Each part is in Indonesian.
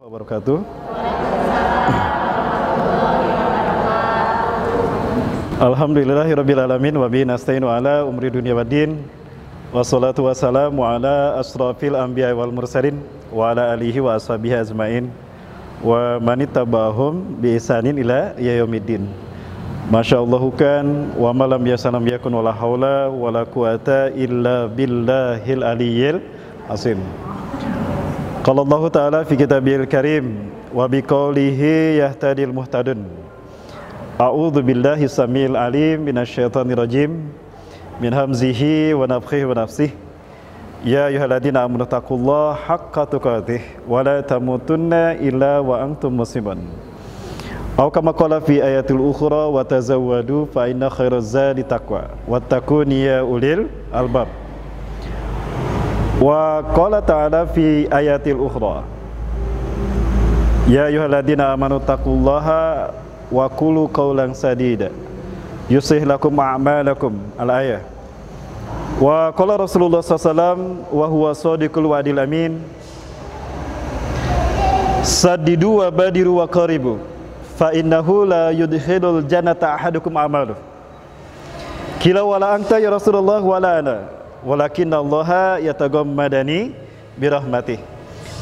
wabarakatuh. Alhamdulillahirabbil alamin wa bihi nasta'inu ala umri dunya waddin. Wassalatu wassalamu ala asrafil anbiya'i wal mursalin wa ala alihi wa ashabihi ajmain wa manittaba'ahum bi ihsanin ila yaumiddin. Masyaallahu kan wa ma lam yasanam yakun wala haula wala quwata illa billahil aliyyil azim. Qala Allah Ta'ala fi kitabil karim wa biqaulihi yahtadil muhtadun. A'udzu billahi samil alim minasyaitonir rajim min hamzihi wa nafthihi wa nafsihi. Ya ayyuhalladzina amanu taqullaha haqqa tuqatih wa la tamutunna illa wa antum muslimun. Aw kama qala fi ayatil ukhra wa tazawwadu fa inna khairaz zadi taqwa wattaqun ya ulil albab. Wa qala ta'ala fi ayatil ukhra ya ayyuhalladzina amanu taqullaha wa qulu qawlan sadida yuslih lakum a'malakum al-ayah. Wa qala Rasulullah sallallahu wa huwa shadiqul wa'dil amin saddidu wa badiru wa qaribu fa innahu la yudkhilul jannata ahadukum amaluh. Kila wala anta ya Rasulullah wala ana walakin Allah yatagammadani birahmatih.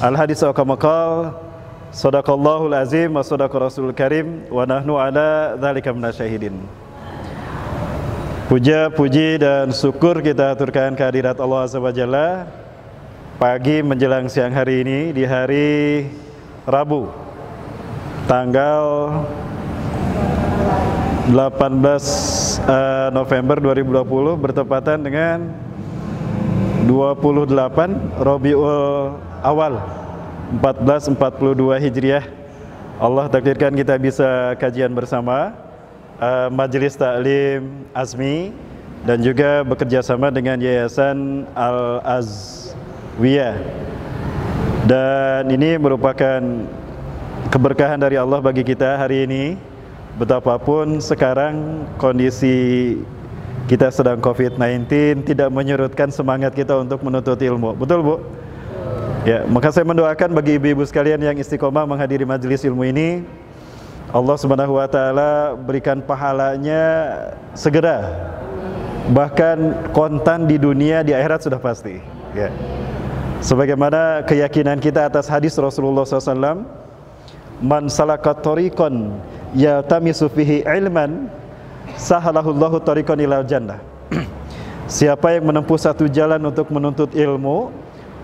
Al-hadis wa kama qala sadaqallahul azim wa sadaqa rasulul karim wa nahnu ala dzalika minasyahidin. Puja, puji dan syukur kita aturkan kehadirat Allah Azza wa Jalla pagi menjelang siang hari ini di hari Rabu tanggal 18 November 2020 bertepatan dengan 28 Rabiul Awal 1442 Hijriah. Allah takdirkan kita bisa kajian bersama Majelis Taklim Azmi dan juga bekerja sama dengan Yayasan Al-Azwiyah. Dan ini merupakan keberkahan dari Allah bagi kita hari ini. Betapapun sekarang kondisi kita sedang COVID-19 tidak menyurutkan semangat kita untuk menuntut ilmu. Betul, Bu? Ya, maka saya mendoakan bagi ibu-ibu sekalian yang istiqomah menghadiri majelis ilmu ini, Allah Subhanahu wa taala berikan pahalanya segera. Bahkan kontan di dunia, di akhirat sudah pasti. Ya. Sebagaimana keyakinan kita atas hadis Rasulullah SAW, man salaka tariqan yaltamisu fihi ilman sahalahullahu tariqan ilal jannah. Siapa yang menempuh satu jalan untuk menuntut ilmu,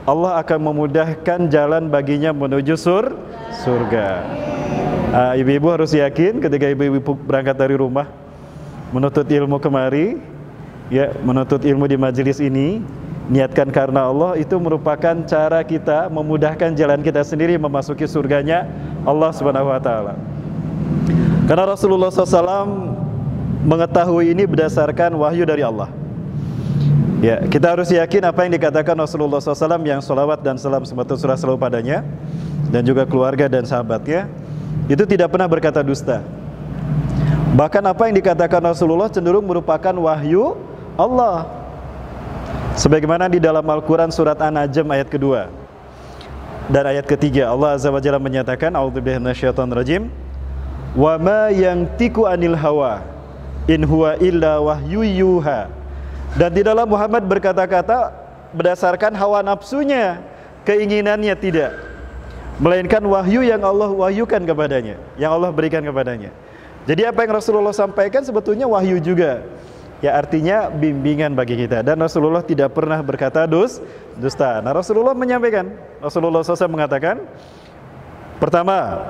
Allah akan memudahkan jalan baginya menuju surga. Ibu-ibu harus yakin ketika ibu-ibu berangkat dari rumah menuntut ilmu kemari, ya, menuntut ilmu di majelis ini, niatkan karena Allah, itu merupakan cara kita memudahkan jalan kita sendiri memasuki surganya Allah Subhanahu wa taala. Karena Rasulullah SAW mengetahui ini berdasarkan wahyu dari Allah. Ya, kita harus yakin apa yang dikatakan Rasulullah SAW yang sholawat dan salam semata surah selalu padanya dan juga keluarga dan sahabatnya, itu tidak pernah berkata dusta. Bahkan apa yang dikatakan Rasulullah cenderung merupakan wahyu Allah. Sebagaimana di dalam Al-Quran surat An-Najm ayat kedua dan ayat ketiga, Allah Azza wa Jalla menyatakan, a'udzubillahi minasyaitonir rajim, wa ma yantiqu anil hawa in huwa illa wahyu yuha. Dan tidaklah Muhammad berkata-kata berdasarkan hawa nafsunya, keinginannya, tidak, melainkan wahyu yang Allah wahyukan kepadanya, yang Allah berikan kepadanya. Jadi apa yang Rasulullah sampaikan sebetulnya wahyu juga. Ya, artinya bimbingan bagi kita. Dan Rasulullah tidak pernah berkata dusta. Nah, Rasulullah menyampaikan, Rasulullah SAW mengatakan, pertama,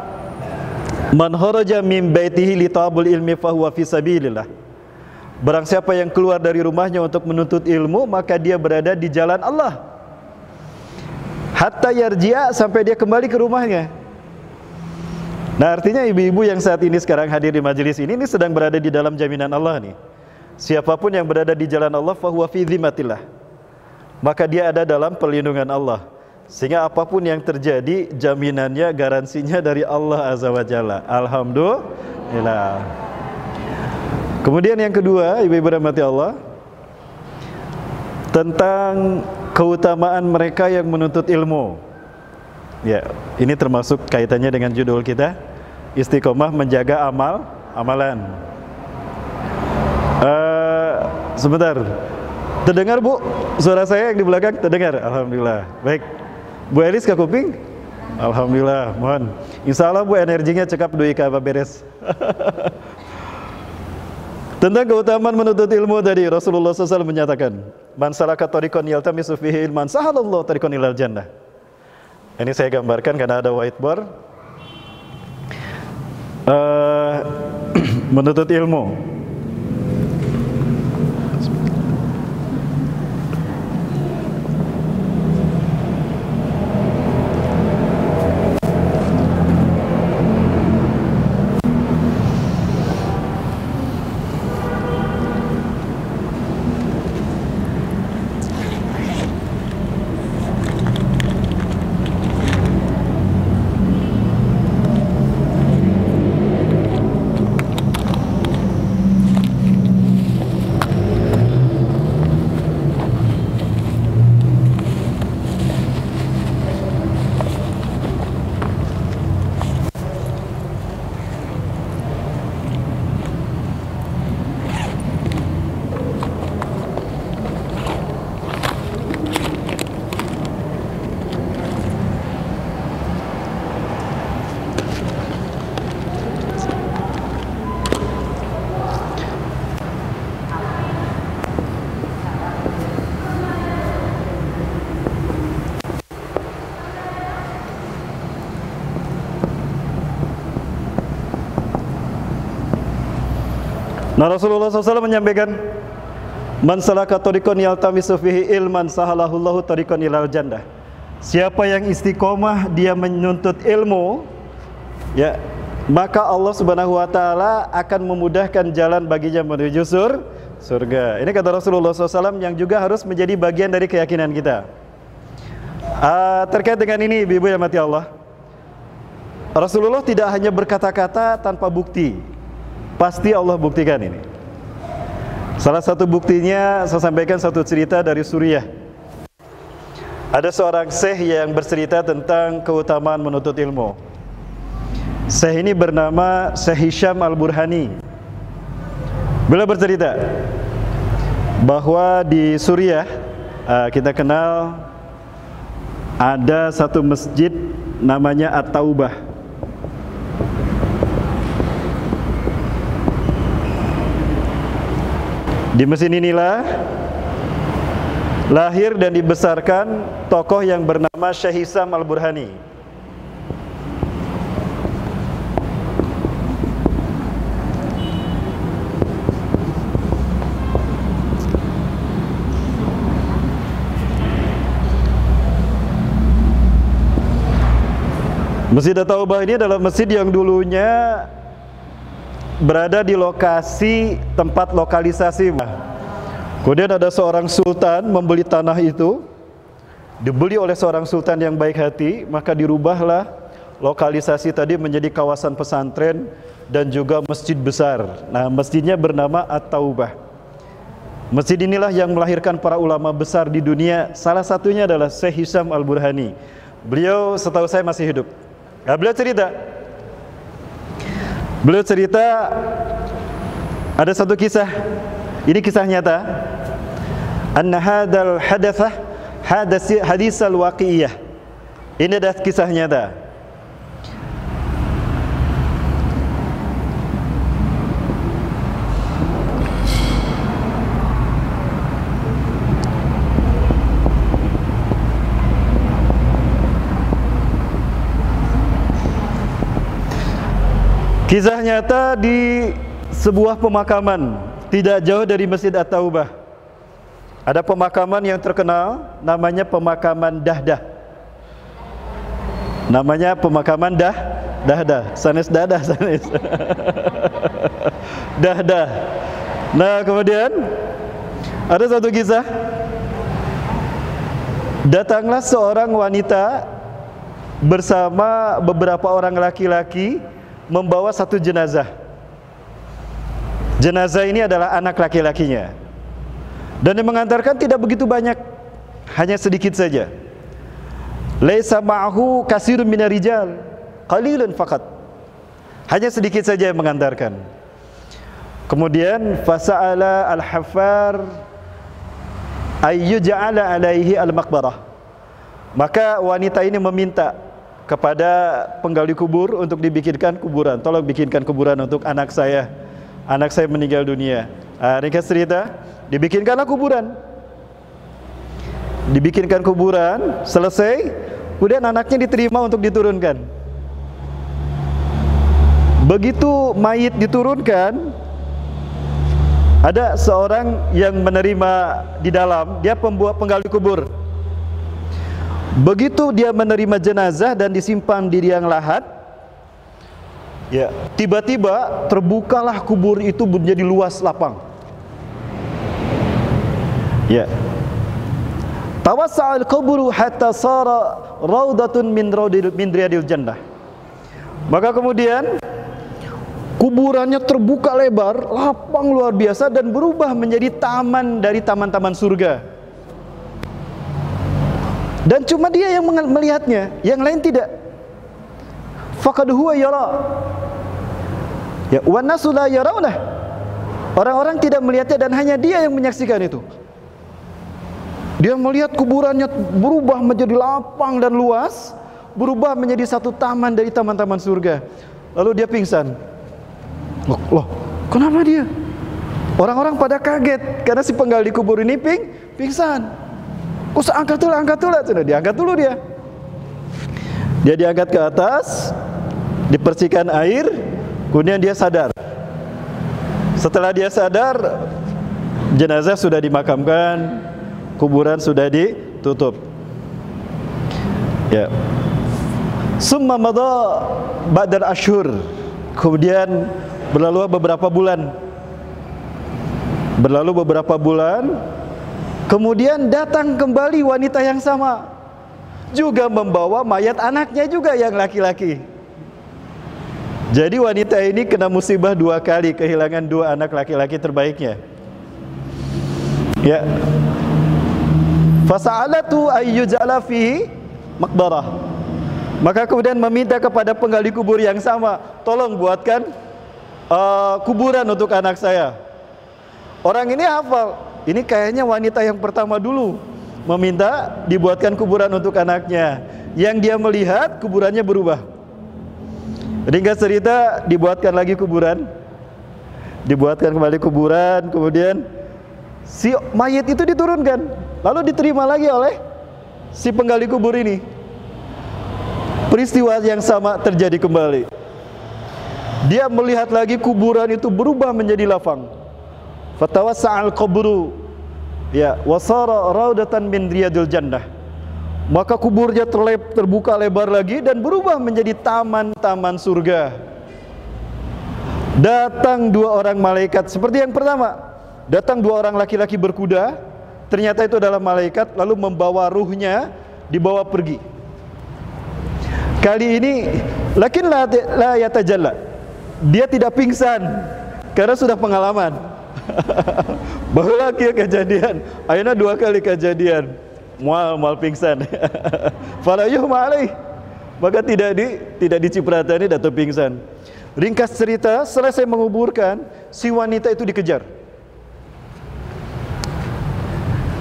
man kharaja min baitihi li talabul ilmi fa huwa fi sabilillah. Barang siapa yang keluar dari rumahnya untuk menuntut ilmu, maka dia berada di jalan Allah. Hatta yarji'a, sampai dia kembali ke rumahnya. Nah, artinya ibu-ibu yang saat ini sekarang hadir di majelis ini sedang berada di dalam jaminan Allah nih. Siapapun yang berada di jalan Allah fa huwa fi dhimmatillah, maka dia ada dalam perlindungan Allah. Sehingga apapun yang terjadi, jaminannya, garansinya dari Allah Azza wa Jalla. Alhamdulillah. Kemudian yang kedua, ibu-ibu rahmati Allah, tentang keutamaan mereka yang menuntut ilmu. Ya, ini termasuk kaitannya dengan judul kita, istiqomah menjaga amalan. Sebentar, terdengar Bu? Suara saya yang di belakang terdengar? Alhamdulillah. Baik, Bu Elis ke kuping? Alhamdulillah, mohon. Insya Allah Bu energinya cekap dui ka beres. Tentang keutamaan menuntut ilmu tadi, Rasulullah SAW menyatakan, man salaka tariqan yaltamisu fihi ilman sahalallahu tariqan ilal jannah. Ini saya gambarkan karena ada whiteboard. Menuntut ilmu. Nah, Rasulullah SAW menyampaikan, man salaka tariqan yaltamisu fihi ilman sahalahullahu tariqan ilal jannah. Siapa yang istiqomah dia menuntut ilmu, ya, maka Allah Subhanahu wa taala akan memudahkan jalan baginya menuju surga. Ini kata Rasulullah SAW yang juga harus menjadi bagian dari keyakinan kita. Terkait dengan ini, Ibu yang mati Allah, Rasulullah tidak hanya berkata-kata tanpa bukti. Pasti Allah buktikan ini. Salah satu buktinya saya sampaikan satu cerita dari Suriah. Ada seorang syekh yang bercerita tentang keutamaan menuntut ilmu. Syekh ini bernama Syekh Hisham Al-Burhani. Beliau bercerita bahwa di Suriah, kita kenal ada satu masjid namanya At-Taubah. Di masjid inilah lahir dan dibesarkan tokoh yang bernama Syekh Hisham Al-Burhani. Masjid At-Taubah ini adalah masjid yang dulunya berada di lokasi tempat lokalisasi. Kemudian ada seorang sultan membeli tanah itu, dibeli oleh seorang sultan yang baik hati, maka dirubahlah lokalisasi tadi menjadi kawasan pesantren dan juga masjid besar. Nah, masjidnya bernama At-Taubah. Masjid inilah yang melahirkan para ulama besar di dunia. Salah satunya adalah Syekh Hisham Al-Burhani. Beliau setahu saya masih hidup. Nah, beliau cerita ada satu kisah. Ini kisah nyata. Anna hadzal hadatsah hadisal waqi'iyah. Ini adalah kisah nyata. Kisah nyata di sebuah pemakaman tidak jauh dari Masjid At-Taubah. Ada pemakaman yang terkenal, namanya pemakaman Dahdah. Namanya pemakaman Dahdah. Sanes Dahdah, sanes. Dahdah. Nah, kemudian ada satu kisah. Datanglah seorang wanita bersama beberapa orang laki-laki membawa satu jenazah. Jenazah ini adalah anak laki-lakinya. Dan yang mengantarkan tidak begitu banyak, hanya sedikit saja. Laisa ma'ahu kasirun minar rijal, qalilun faqat. Hanya sedikit saja yang mengantarkan. Kemudian fasa'ala al-haffar ayyuj'ala alaihi al-maqbarah. Maka wanita ini meminta kepada penggali kubur untuk dibikinkan kuburan. Tolong bikinkan kuburan untuk anak saya. Anak saya meninggal dunia. Ringkas cerita, dibikinkanlah kuburan. Dibikinkan kuburan, selesai, kemudian anaknya diterima untuk diturunkan. Begitu mayit diturunkan, ada seorang yang menerima di dalam, dia penggali kubur. Begitu dia menerima jenazah dan disimpan di liang lahat, ya, tiba-tiba terbukalah kubur itu menjadi luas lapang. Ya. Tawassa'al kuburu hatta sara raudatun min riyadil jannah. Maka kemudian kuburannya terbuka lebar, lapang luar biasa, dan berubah menjadi taman dari taman-taman surga. Dan cuma dia yang melihatnya, yang lain tidak. Faqad huwa yara. Ya, wan nasu la yarawna. Orang-orang tidak melihatnya dan hanya dia yang menyaksikan itu. Dia melihat kuburannya berubah menjadi lapang dan luas, berubah menjadi satu taman dari taman-taman surga. Lalu dia pingsan. Loh, kenapa dia? Orang-orang pada kaget karena si penggali kubur ini pingsan. Kok angkat dulu, sudah diangkat dulu dia. Dia diangkat ke atas, dibersihkan air, kemudian dia sadar. Setelah dia sadar, jenazah sudah dimakamkan, kuburan sudah ditutup. Ya. Summa madha ba'dal ashhur. Kemudian berlalu beberapa bulan. Kemudian datang kembali wanita yang sama, juga membawa mayat anaknya juga yang laki-laki. Jadi wanita ini kena musibah 2 kali, kehilangan 2 anak laki-laki terbaiknya. Ya. Fasa'alatu ayyuj'ala fihi maqbarah. Maka kemudian meminta kepada penggali kubur yang sama, tolong buatkan kuburan untuk anak saya. Orang ini hafal, ini kayaknya wanita yang pertama dulu meminta dibuatkan kuburan untuk anaknya. Yang dia melihat kuburannya berubah. Ringkas cerita, dibuatkan lagi kuburan, dibuatkan kembali kuburan, kemudian si mayit itu diturunkan, lalu diterima lagi oleh si penggali kubur ini. Peristiwa yang sama terjadi kembali. Dia melihat lagi kuburan itu berubah menjadi lapang. Fatawassa'al qabru, ya, wasara raudatan min riyadil jannah. Maka kuburnya terbuka lebar lagi dan berubah menjadi taman-taman surga. Datang 2 orang malaikat seperti yang pertama. Datang 2 orang laki-laki berkuda, ternyata itu adalah malaikat, lalu membawa ruhnya, dibawa pergi. Kali ini lakin la yatajalla. Dia tidak pingsan karena sudah pengalaman. Baru lagi kejadian, akhirnya 2 kali kejadian, mual pingsan. Fala yuhma alaih, maka tidak dicipratan, atau pingsan. Ringkas cerita, selesai menguburkan, si wanita itu dikejar.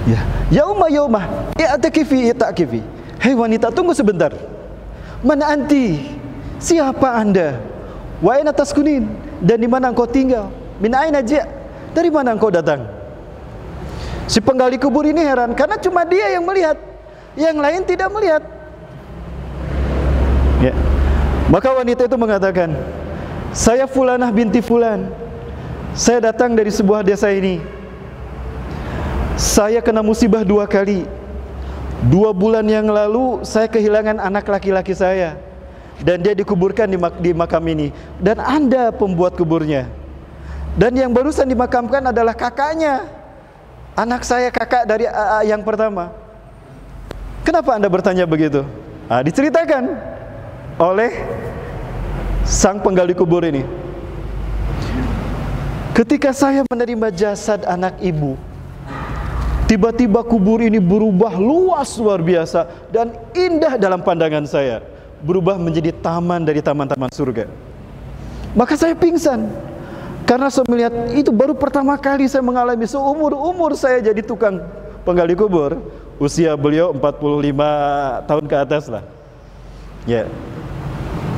Ya, yauma, i'takifi. Hei wanita, tunggu sebentar. Mana anti? Siapa anda? Wa aina taskunin? Dan di mana engkau tinggal? Min aina ja'? Dari mana engkau datang? Si penggali kubur ini heran karena cuma dia yang melihat, yang lain tidak melihat. Ya. Maka wanita itu mengatakan, saya Fulanah binti Fulan. Saya datang dari sebuah desa ini. Saya kena musibah 2 kali. 2 bulan yang lalu saya kehilangan anak laki-laki saya, dan dia dikuburkan di makam ini. Dan Anda pembuat kuburnya. Dan yang barusan dimakamkan adalah kakaknya, anak saya, kakak dari yang pertama. Kenapa Anda bertanya begitu? Diceritakan oleh sang penggali kubur ini. Ketika saya menerima jasad anak ibu, Tiba-tiba kubur ini berubah luas luar biasa dan indah dalam pandangan saya, berubah menjadi taman dari taman-taman surga. Maka saya pingsan, karena saya melihat itu baru pertama kali saya mengalami seumur-umur saya jadi tukang penggali kubur. Usia beliau 45 tahun ke atas lah, ya,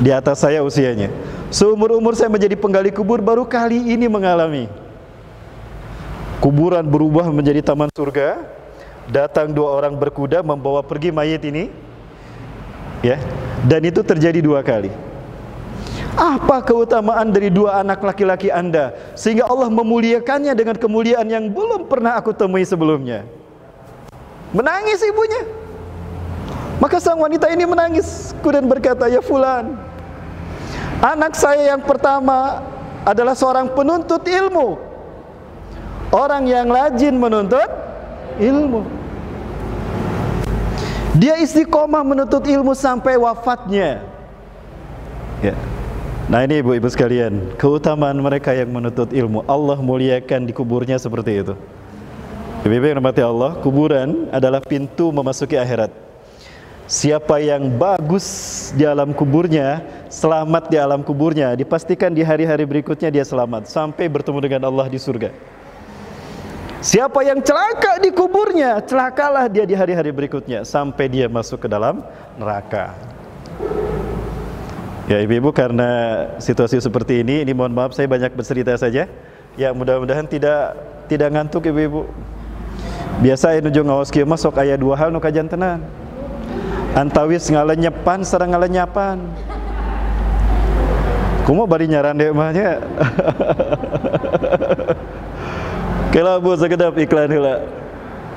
di atas saya usianya. Seumur-umur saya menjadi penggali kubur, baru kali ini mengalami kuburan berubah menjadi taman surga. Datang 2 orang berkuda membawa pergi mayit ini, ya, dan itu terjadi 2 kali. Apa keutamaan dari 2 anak laki-laki Anda sehingga Allah memuliakannya dengan kemuliaan yang belum pernah aku temui sebelumnya? Menangis ibunya. Maka sang wanita ini menangis, kemudian berkata, "Ya fulan, anak saya yang pertama adalah seorang penuntut ilmu, orang yang rajin menuntut ilmu. Dia istiqomah menuntut ilmu sampai wafatnya." Ya. Nah, ini ibu-ibu sekalian, keutamaan mereka yang menuntut ilmu, Allah muliakan di kuburnya seperti itu. Ibu-ibu yang dirahmati Allah, kuburan adalah pintu memasuki akhirat. Siapa yang bagus di alam kuburnya, selamat di alam kuburnya, dipastikan di hari-hari berikutnya dia selamat sampai bertemu dengan Allah di surga. Siapa yang celaka di kuburnya, celakalah dia di hari-hari berikutnya sampai dia masuk ke dalam neraka. Ya ibu-ibu, karena situasi seperti ini mohon maaf saya banyak bercerita saja. Ya mudah-mudahan tidak ngantuk ibu-ibu. Biasa nujung ngawas kieu mah sok aya 2 hal nu kajan tenan. Antawis ngalenyepan sareng ngalenyapan. Kumaha bari nyaran deui mah nya. Kela Bu sakedap iklan heula.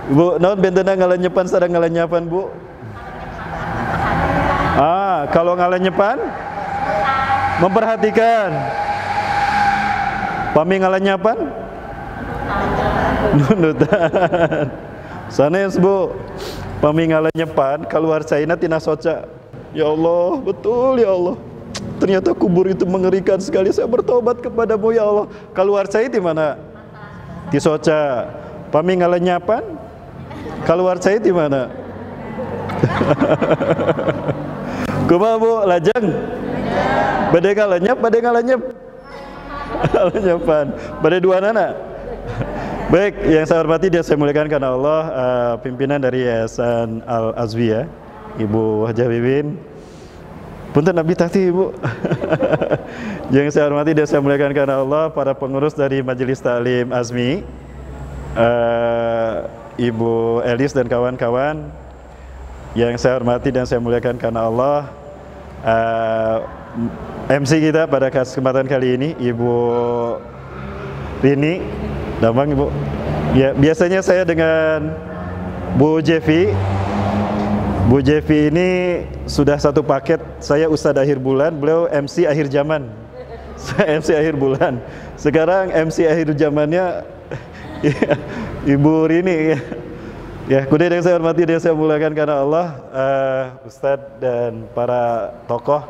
Bu, naon bentena ngalenyepan sareng ngalenyapan, Bu? Kalau ngalenyepan memperhatikan. Pami ngalenyapan nunutan. Sanes Bu, pami ngalenyepan keluar caina tina soca. Ya Allah, betul ya Allah. Ternyata kubur itu mengerikan sekali. Saya bertobat kepadamu ya Allah. Keluar cai di mana? Di soca. Pami ngalenyapan keluar cai di mana? Kumaha Bu, lajeng? Bade ngalenyep, bade ngalenyep. Ngalenyepan. Bade 2 nana. Baik, yang saya hormati dan saya muliakan karena Allah, pimpinan dari Yayasan Al-Azwiyah, Ibu Hajah Bibin. Punten Nabi Tati Ibu. Yang saya hormati dan saya muliakan karena Allah, para pengurus dari Majelis Ta'lim Azmi, Ibu Elis dan kawan-kawan. Yang saya hormati dan saya muliakan karena Allah, MC kita pada kesempatan kali ini, Ibu Rini. Damang Ibu. Ya, biasanya saya dengan Bu Jevi. Bu Jevi ini sudah satu paket. Saya Ustadz akhir bulan, beliau MC akhir zaman. Saya MC akhir bulan. Sekarang MC akhir zamannya ya, Ibu Rini. Ya, kemudian yang saya hormati dan saya muliakan karena Allah, Ustadz dan para tokoh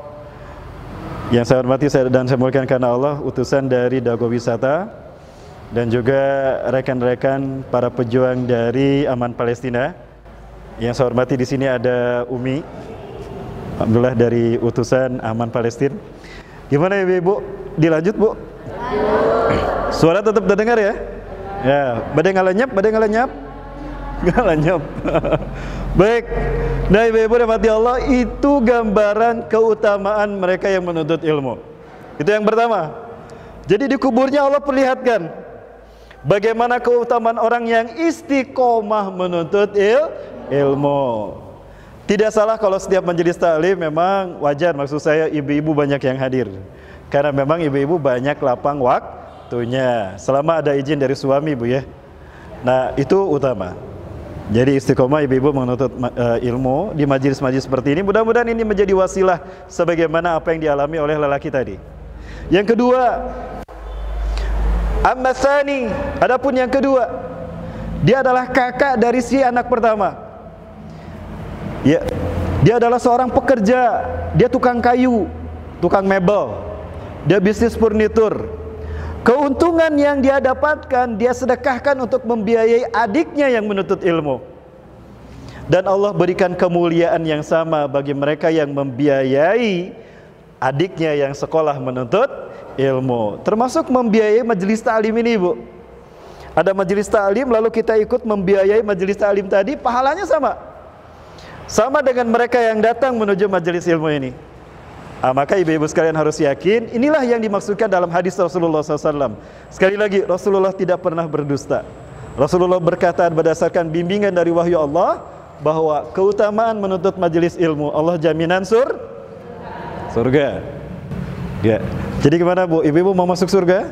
yang saya hormati dan saya muliakan karena Allah, utusan dari Dago Wisata, dan juga rekan-rekan para pejuang dari Aman Palestina. Yang saya hormati di sini ada Umi, alhamdulillah dari utusan Aman Palestina. Gimana ya Ibu? Dilanjut Bu? Suara tetap terdengar ya? Ya, badai ngalenyap, badai ngalenyap. Ngalenyap. Baik. Nah Ibu-ibu rahmati Allah, itu gambaran keutamaan mereka yang menuntut ilmu. Itu yang pertama. Jadi di kuburnya Allah perlihatkan bagaimana keutamaan orang yang istiqomah menuntut ilmu. Tidak salah kalau setiap majelis taklim memang wajar, maksud saya ibu-ibu banyak yang hadir. Karena memang ibu-ibu banyak lapang waktunya. Selama ada izin dari suami Bu ya. Nah itu utama. Jadi istiqomah ibu-ibu menuntut ilmu di majelis-majelis seperti ini. Mudah-mudahan ini menjadi wasilah sebagaimana apa yang dialami oleh lelaki tadi. Yang kedua, amma tsani, adapun yang kedua, dia adalah kakak dari si anak pertama. Ya, dia adalah seorang pekerja, dia tukang kayu, tukang mebel, dia bisnis furnitur. keuntungan yang dia dapatkan dia sedekahkan untuk membiayai adiknya yang menuntut ilmu. Dan Allah berikan kemuliaan yang sama bagi mereka yang membiayai adiknya yang sekolah menuntut ilmu. Termasuk membiayai majelis ta'lim ini, Bu. Ada majelis ta'lim lalu kita ikut membiayai majelis ta'lim tadi, pahalanya sama. Sama dengan mereka yang datang menuju majelis ilmu ini. Maka ibu-ibu sekalian harus yakin, inilah yang dimaksudkan dalam hadis Rasulullah SAW. Sekali lagi, Rasulullah tidak pernah berdusta. Rasulullah berkata berdasarkan bimbingan dari wahyu Allah, bahwa keutamaan menuntut majelis ilmu, Allah jaminan surga. Ya. Jadi gimana, Bu? Ibu-ibu mau masuk surga?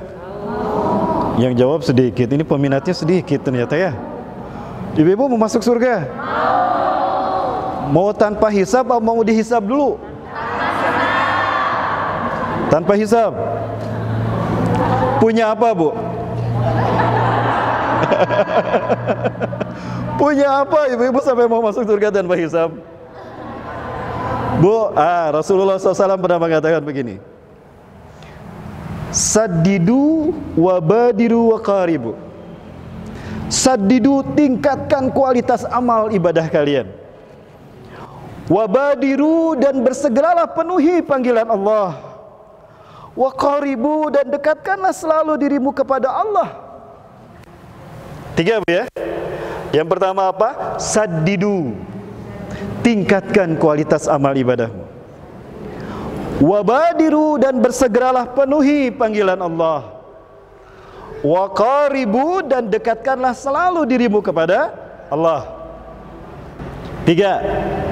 Yang jawab sedikit. Ini peminatnya sedikit ternyata ya. Ibu-ibu mau masuk surga? Mau tanpa hisab atau mau dihisab dulu? Tanpa hisab. Punya apa, Bu? Punya apa ibu-ibu sampai mau masuk surga tanpa hisab? Bu, Rasulullah SAW pernah mengatakan begini, saddidu wabadiru waqaribu. Saddidu, tingkatkan kualitas amal ibadah kalian. Wabadiru, dan bersegeralah penuhi panggilan Allah. Waqaribu, dan dekatkanlah selalu dirimu kepada Allah. 3, Bu ya. Yang pertama apa? Saddidu, tingkatkan kualitas amal ibadahmu. Wabadiru, dan bersegeralah penuhi panggilan Allah. Waqaribu, dan dekatkanlah selalu dirimu kepada Allah. 3.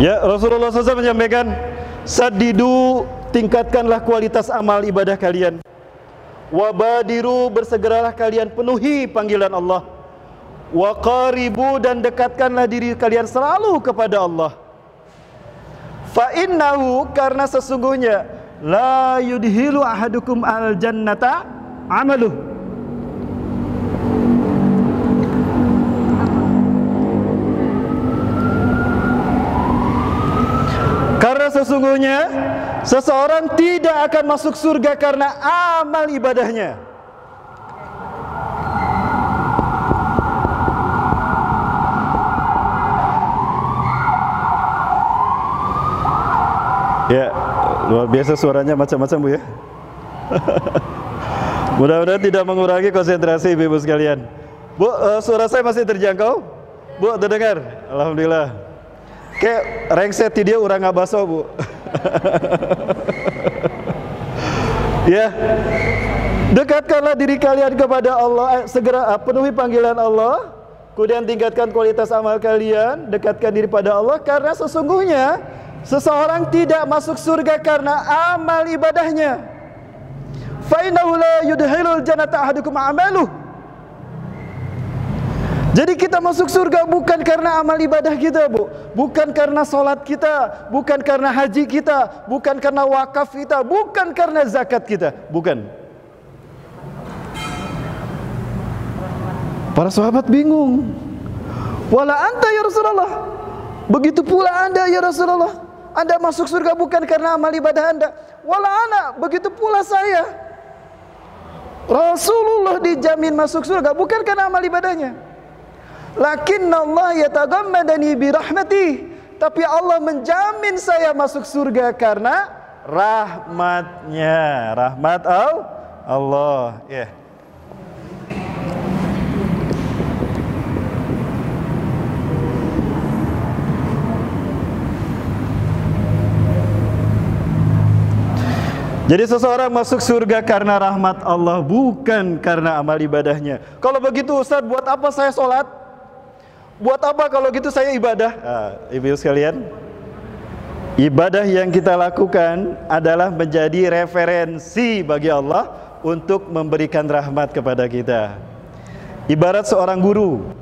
Ya, Rasulullah SAW menyampaikan, saddidu, tingkatkanlah kualitas amal ibadah kalian. Wabadiru, bersegeralah kalian penuhi panggilan Allah. Waqaribu, dan dekatkanlah diri kalian selalu kepada Allah. Fa innahu, karena sesungguhnya, la yudhilu ahadukum al jannata amaluh. Karena sesungguhnya seseorang tidak akan masuk surga karena amal ibadahnya. Ya, luar biasa suaranya macam-macam, Bu ya. Mudah-mudahan tidak mengurangi konsentrasi ibu-ibu sekalian. Bu, suara saya masih terjangkau? Bu, terdengar? Alhamdulillah. Kayak rengset dia orang ngabaso, Bu. Ya, dekatkanlah diri kalian kepada Allah, segera penuhi panggilan Allah, kemudian tingkatkan kualitas amal kalian, dekatkan diri pada Allah, karena sesungguhnya seseorang tidak masuk surga karena amal ibadahnya. Fa innahu la yudkhilul jannata ahadukum amaluh. Jadi kita masuk surga bukan karena amal ibadah kita, Bu. Bukan karena sholat kita, bukan karena haji kita, bukan karena wakaf kita, bukan karena zakat kita, bukan. Para sahabat bingung. Wala anta ya Rasulullah. Begitu pula Anda ya Rasulullah. Anda masuk surga bukan karena amal ibadah Anda. Wala ana, begitu pula saya. Rasulullah dijamin masuk surga bukan karena amal ibadahnya. Lakinna Allah yatagammadani birahmatih, tapi Allah menjamin saya masuk surga karena rahmatnya, rahmat Allah. Ya. Jadi seseorang masuk surga karena rahmat Allah, bukan karena amal ibadahnya. Kalau begitu Ustaz, buat apa saya sholat? Buat apa kalau gitu saya ibadah? Ibu sekalian, ibadah yang kita lakukan adalah menjadi referensi bagi Allah untuk memberikan rahmat kepada kita. Ibarat seorang guru,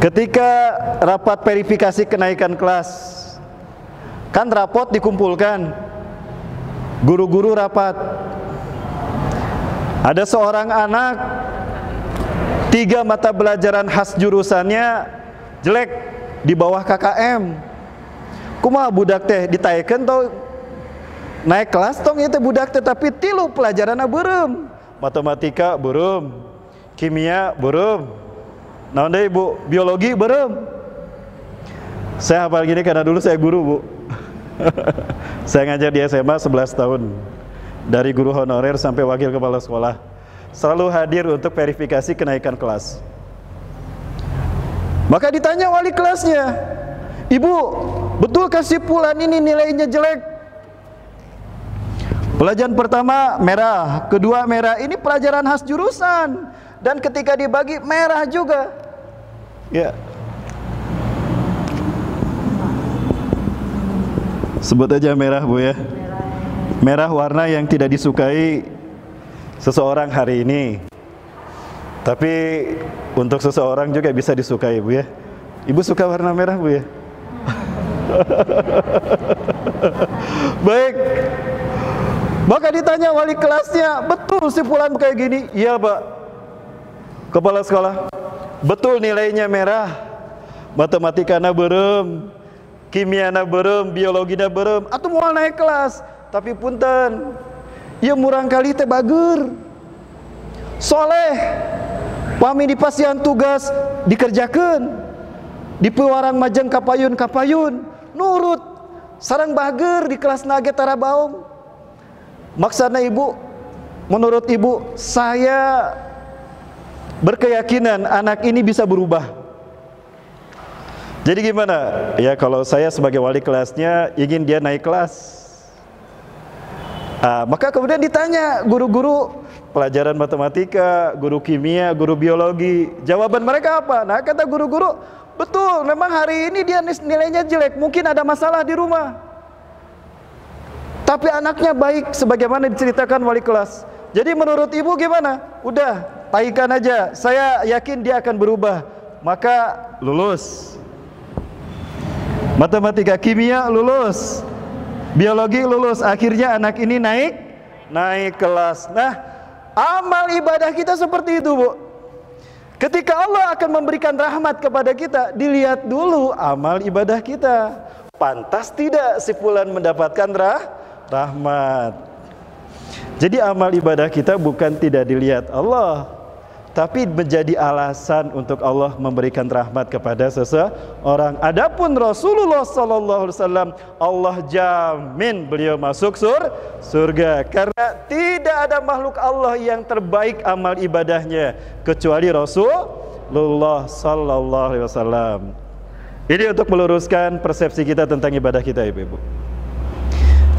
ketika rapat verifikasi kenaikan kelas, kan rapot dikumpulkan, guru-guru rapat. Ada seorang anak, 3 mata pelajaran khas jurusannya jelek, di bawah KKM. Kumaha budak teh ditaikeun tau naik kelas tong ieu teh budak teh, tapi 3 pelajaranna beureum. Matematika beureum, kimia beureum, naon deui Bu? Biologi beureum. Saya hafal gini karena dulu saya guru, Bu. Saya ngajar di SMA 11 tahun, dari guru honorer sampai wakil kepala sekolah, selalu hadir untuk verifikasi kenaikan kelas. Maka ditanya wali kelasnya, "Ibu, betul kasih fulan ini nilainya jelek?" Pelajaran pertama merah, kedua merah, ini pelajaran khas jurusan, dan ketika dibagi merah juga. Ya. Sebut aja merah, Bu ya. Merah warna yang tidak disukai seseorang hari ini, tapi untuk seseorang juga bisa disukai, Bu ya. Ibu suka warna merah, Bu ya? Baik. Maka ditanya wali kelasnya, "Betul si fulan kayak gini?" "Iya, Pak." Kepala sekolah, "Betul nilainya merah, matematikana beureum, kimiana beureum, biologina beureum, atuh moal naik kelas. Tapi punten, ieu murang kali teh bager, soleh, pami dipasihan tugas dikerjakeun, dipewarang majeng kapayun-kapayun, nurut, sareng bager di kelas nage tara baong." Maksudnya ibu, menurut ibu, saya berkeyakinan anak ini bisa berubah. Jadi gimana? Ya kalau saya sebagai wali kelasnya ingin dia naik kelas. Maka kemudian ditanya guru-guru pelajaran matematika, guru kimia, guru biologi. Jawaban mereka apa? Nah, kata guru-guru, "Betul, memang hari ini dia nilainya jelek, mungkin ada masalah di rumah. Tapi anaknya baik sebagaimana diceritakan wali kelas. Jadi menurut ibu gimana? Udah, taikan aja. Saya yakin dia akan berubah." Maka lulus. Matematika, kimia lulus, biologi lulus. Akhirnya anak ini naik kelas. Nah, amal ibadah kita seperti itu, Bu. Ketika Allah akan memberikan rahmat kepada kita, dilihat dulu amal ibadah kita. Pantas tidak si fulan mendapatkan rahmat. Jadi amal ibadah kita bukan tidak dilihat Allah, tapi menjadi alasan untuk Allah memberikan rahmat kepada seseorang. Adapun Rasulullah SAW, Allah jamin beliau masuk surga, karena tidak ada makhluk Allah yang terbaik amal ibadahnya kecuali Rasulullah SAW. Ini untuk meluruskan persepsi kita tentang ibadah kita, Ibu-ibu.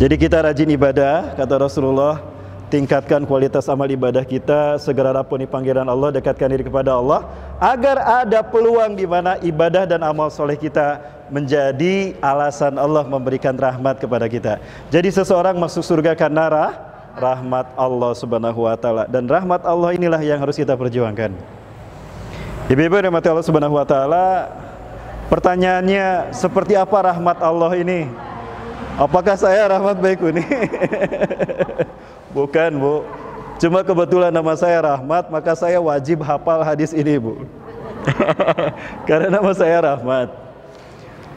Jadi kita rajin ibadah, kata Rasulullah, tingkatkan kualitas amal ibadah kita, segera rapuni panggilan Allah, dekatkan diri kepada Allah, agar ada peluang di mana ibadah dan amal soleh kita menjadi alasan Allah memberikan rahmat kepada kita. Jadi seseorang masuk surga karena rahmat Allah Subhanahu wa taala, dan rahmat Allah inilah yang harus kita perjuangkan. Ibu-ibu rahmat Allah Subhanahu wa taala, pertanyaannya, seperti apa rahmat Allah ini? Apakah saya rahmat Baikuni? Bukan, Bu. Cuma kebetulan nama saya Rahmat, maka saya wajib hafal hadis ini, Bu. Karena nama saya Rahmat.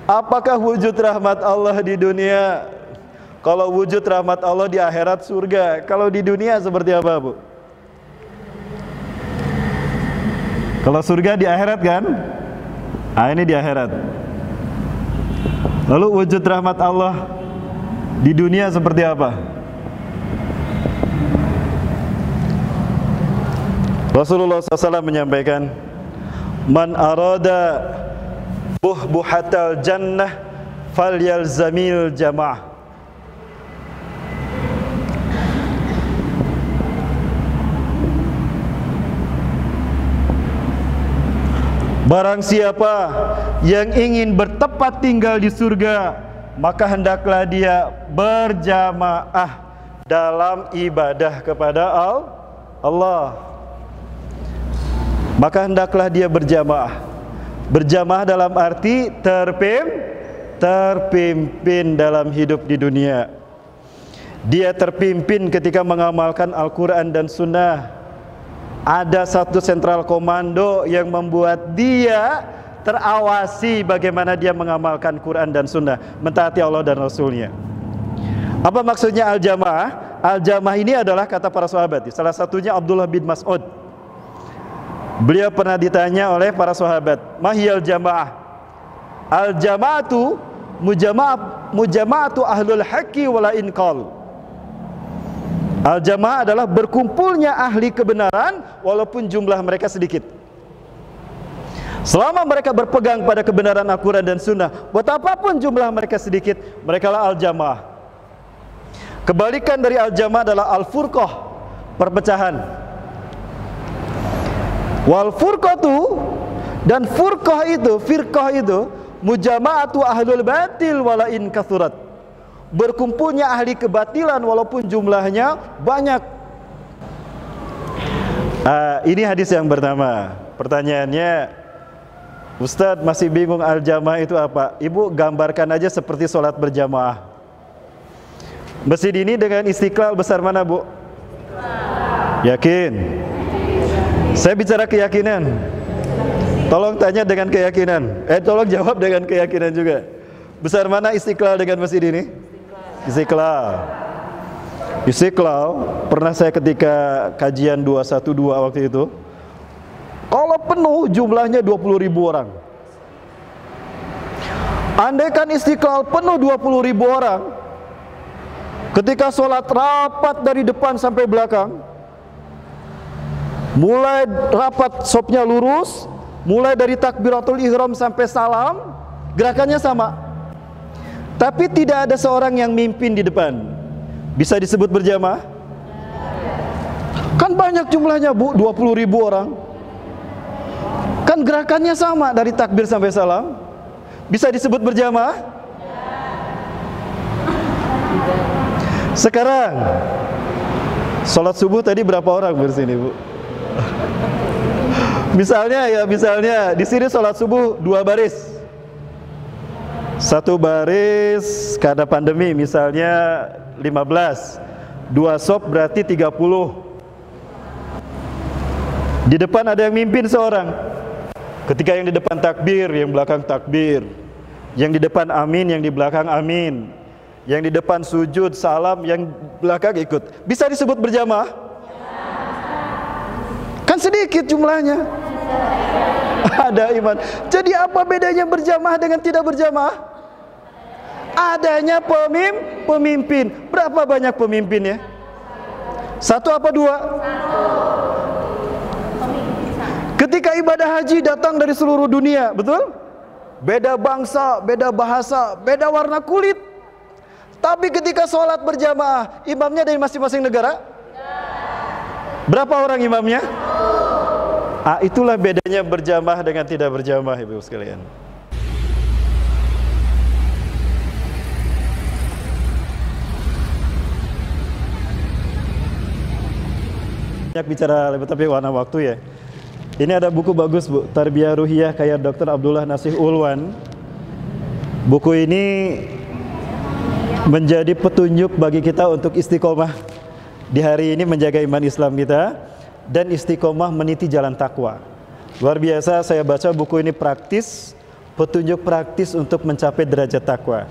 Apakah wujud rahmat Allah di dunia? Kalau wujud rahmat Allah di akhirat surga, kalau di dunia seperti apa, Bu? Kalau surga di akhirat kan? Ini di akhirat. Lalu wujud rahmat Allah di dunia seperti apa? Rasulullah SAW menyampaikan, "Man arada buhbuhatal jannah falyalzamil jamaah." Barang siapa yang ingin bertempat tinggal di surga, maka hendaklah dia berjamaah dalam ibadah kepada Allah. Maka hendaklah dia berjamaah. Berjamaah dalam arti terpimpin dalam hidup di dunia. Dia terpimpin ketika mengamalkan Al-Quran dan Sunnah. Ada satu sentral komando yang membuat dia terawasi bagaimana dia mengamalkan Quran dan Sunnah, mentaati Allah dan Rasulnya. Apa maksudnya al-jamaah? Al-jamaah ini adalah kata para sahabat. Salah satunya Abdullah bin Mas'ud. Beliau pernah ditanya oleh para sahabat, mahiyal jamaah? Al-jamaatu mujama'atu ahlul haqqi wala inqal. Al-jamaah adalah berkumpulnya ahli kebenaran walaupun jumlah mereka sedikit. Selama mereka berpegang pada kebenaran Al-Quran dan Sunnah, betapapun jumlah mereka sedikit, mereka lah al-jamaah. Kebalikan dari al-jamaah adalah al-furqah, perpecahan. Wal furqatu, dan furqah itu, firqah itu, mujama'atu ahlul batil wala in kathurat. Berkumpulnya ahli kebatilan walaupun jumlahnya banyak. Ini hadis yang pertama. Pertanyaannya, Ustadz masih bingung al-jamaah itu apa? Ibu gambarkan aja seperti sholat berjamaah. Masjid ini dengan Istiqlal besar mana, Bu? Yakin? Saya bicara keyakinan. Tolong tanya dengan keyakinan. Tolong jawab dengan keyakinan juga. Besar mana Istiqlal dengan masjid ini? Istiqlal. Istiqlal pernah saya ketika kajian 212 waktu itu, kalau penuh jumlahnya 20.000 orang. Andaikan Istiqlal penuh 20.000 orang, ketika sholat rapat dari depan sampai belakang, mulai rapat sopnya lurus, mulai dari takbiratul ihram sampai salam, gerakannya sama. Tapi tidak ada seorang yang mimpin di depan. Bisa disebut berjamaah? Kan banyak jumlahnya, Bu, 20.000 orang. Kan gerakannya sama dari takbir sampai salam. Bisa disebut berjamaah? Sekarang sholat subuh tadi berapa orang bersini, Bu? Misalnya di sini sholat subuh 2 baris. 1 baris karena pandemi misalnya 15. 2 sop berarti 30. Di depan ada yang mimpin seorang. Ketika yang di depan takbir, yang belakang takbir. Yang di depan amin, yang di belakang amin. Yang di depan sujud, salam, yang belakang ikut. Bisa disebut berjamaah? Kan sedikit jumlahnya. Ada iman. Jadi apa bedanya berjamaah dengan tidak berjamaah? Adanya pemimpin. Berapa banyak pemimpinnya? 1 apa 2? Ketika ibadah haji datang dari seluruh dunia, betul? Beda bangsa, beda bahasa, beda warna kulit. Tapi ketika sholat berjamaah, imamnya dari masing-masing negara? Berapa orang imamnya? Itulah bedanya berjamaah dengan tidak berjamaah, Ibu sekalian. Banyak bicara, tapi warna waktu ya. Ini ada buku bagus, Bu, Tarbiyah Ruhiyah kayak Dr. Abdullah Nasih Ulwan. Buku ini menjadi petunjuk bagi kita untuk istiqomah di hari ini, menjaga iman Islam kita dan istiqomah meniti jalan takwa. Luar biasa, saya baca buku ini praktis, petunjuk praktis untuk mencapai derajat takwa.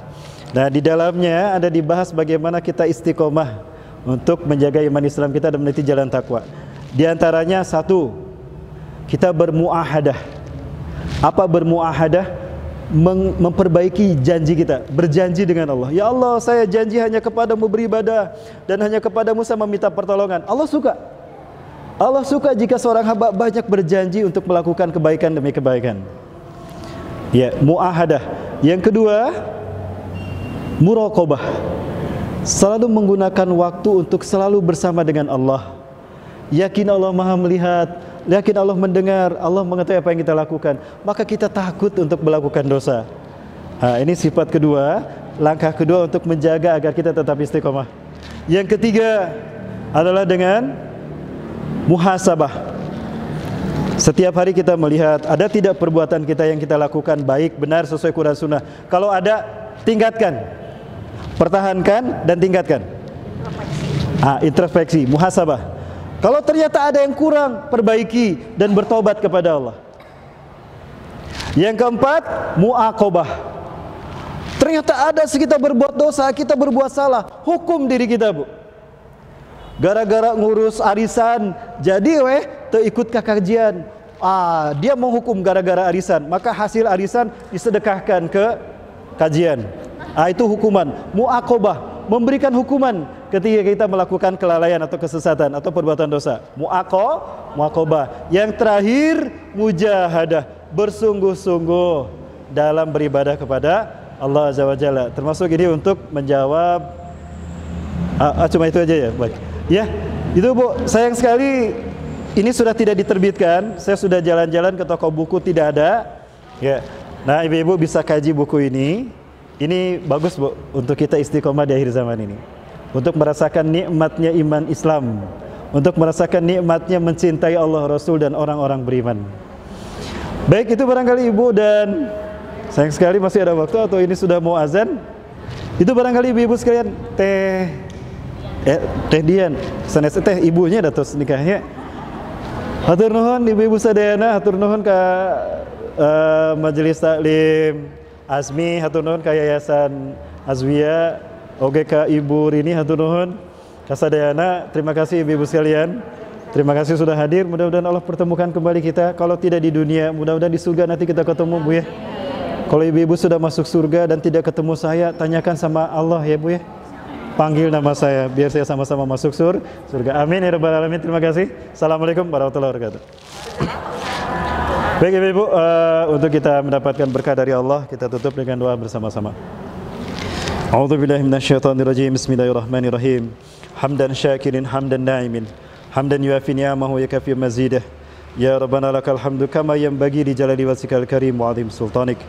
Nah, di dalamnya ada dibahas bagaimana kita istiqomah untuk menjaga iman Islam kita dan meniti jalan takwa. Di antaranya 1, kita bermuahadah. Apa bermuahadah? Memperbaiki janji kita, berjanji dengan Allah. Ya Allah, saya janji hanya kepadamu beribadah dan hanya kepadamu saya meminta pertolongan. Allah suka. Allah suka jika seorang hamba banyak berjanji untuk melakukan kebaikan demi kebaikan. Ya, muahadah. Yang kedua, muraqabah. Selalu menggunakan waktu untuk selalu bersama dengan Allah. Yakin Allah Maha melihat, yakin Allah mendengar, Allah mengetahui apa yang kita lakukan, maka kita takut untuk melakukan dosa. Nah, ini sifat kedua, langkah kedua untuk menjaga agar kita tetap istiqomah. Yang ketiga adalah dengan muhasabah. Setiap hari kita melihat ada tidak perbuatan kita yang kita lakukan baik, benar, sesuai Quran Sunnah. Kalau ada, tingkatkan, pertahankan dan tingkatkan. Introspeksi, muhasabah. Kalau ternyata ada yang kurang, perbaiki dan bertobat kepada Allah. Yang keempat, muaqabah. Ternyata ada kita berbuat dosa, kita berbuat salah, hukum diri kita, Bu. Gara-gara ngurus arisan, jadi teu ikut ke kajian. Dia menghukum gara-gara arisan, maka hasil arisan disedekahkan ke kajian. Itu hukuman. Muaqabah, memberikan hukuman ketika kita melakukan kelalaian atau kesesatan atau perbuatan dosa. Muaqabah. Yang terakhir, mujahadah, bersungguh-sungguh dalam beribadah kepada Allah Azza wa Jalla. Termasuk ini untuk menjawab cuma itu aja ya, baik. Ya, itu Bu, sayang sekali ini sudah tidak diterbitkan. Saya sudah jalan-jalan ke toko buku, tidak ada. Ya. Nah, ibu-ibu bisa kaji buku ini. Ini bagus, Bu, untuk kita istiqomah di akhir zaman ini. Untuk merasakan nikmatnya iman Islam, untuk merasakan nikmatnya mencintai Allah, Rasul dan orang-orang beriman. Baik, itu barangkali Ibu, dan sayang sekali masih ada waktu atau ini sudah mau azan. Itu barangkali ibu-ibu sekalian, Teh Dian, sanes teh ibunya datos nikahnya. Hatur nuhun ibu-ibu sadayana, hatur nuhun ka Majelis Taklim Azmi, hatur nuhun ka Yayasan Azwia, oge ka Ibu Rini, hatur nuhun ka sadayana. Terima kasih ibu-ibu sekalian. Terima kasih sudah hadir. Mudah-mudahan Allah pertemukan kembali kita. Kalau tidak di dunia, mudah-mudahan di surga nanti kita ketemu, Bu ya. Kalau ibu-ibu sudah masuk surga dan tidak ketemu saya, tanyakan sama Allah ya, Bu ya. Panggil nama saya biar saya sama-sama masuk surga. Amin ya rabbal alamin. Terima kasih. Assalamualaikum warahmatullahi wabarakatuh. Baik ibu-ibu, untuk kita mendapatkan berkah dari Allah, kita tutup dengan doa bersama-sama. A'udzubillahi minasyaitonirrajim. Bismillahirrahmanirrahim. Hamdan syakirin, hamdan na'imin, hamdan yuafi ni'amahu wa yakafi mazidah. Ya Rabbana lakal hamdu kama yanbaghi li jalali wajhikal karim wa 'azim sultanik.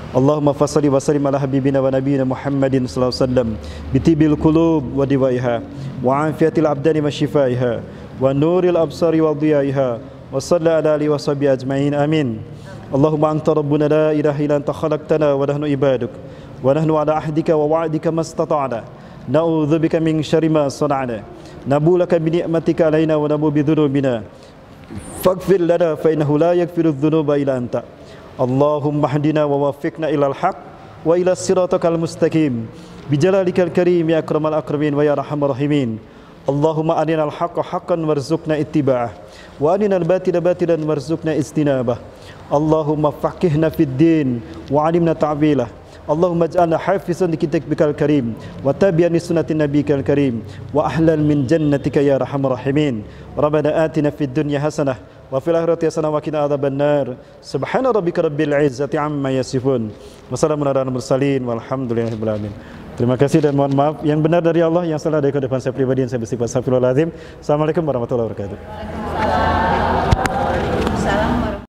Allahumma fassalli wa sallim ala habibina wa nabiyina Muhammadin sallallahu alaihi wasallam bitibil qulub wa diwaiha wa afiyatil abdani wa shifaiha wa nuril absari wa dhiyaiha wa salli ala alihi wa sahbihi ajma'in. Amin. Allahumma anta rabbuna la ilaha illa anta khalaqtana wa nahnu ibaduk wa nahnu ala ahdika wa wa'dika mastata'na na'udzubika min syarri ma sana'na nabulaka bi ni'matika alaina wa nabu bi dhunubina faghfir lana fa innahu la yaghfiru dhunuba illa anta. Allahumma hdina wa wafiqna ilal haq wa ila siratakal mustaqim bijalalika al-karim ya akramal akramin wa ya arhamar rahimin. Allahumma arinal haqqa haqqan warzuqna ittiba'ah wa arinal batila batilan warzuqna istinabah. Allahumma faqihna fid din wa 'allimna ta'wilah. Allahumma ij'alna hafizan li kitabikal karim wa tabi'an li sunnatin nabiyyikal karim wa ahlan min jannatika ya arhamar rahimin. Rabbana atina fid dunya hasanah wa fil akhirati hasanah wa qina adzabannar. Subhana rabbika rabbil izzati amma yasifun. Wassalamun ala mursalin walhamdulillahirabbil alamin. Terima kasih dan mohon maaf yang benar dari Allah, yang salah dari kehidupan saya pribadi yang saya bersifat astagfirullahaladzim. Assalamualaikum warahmatullahi wabarakatuh.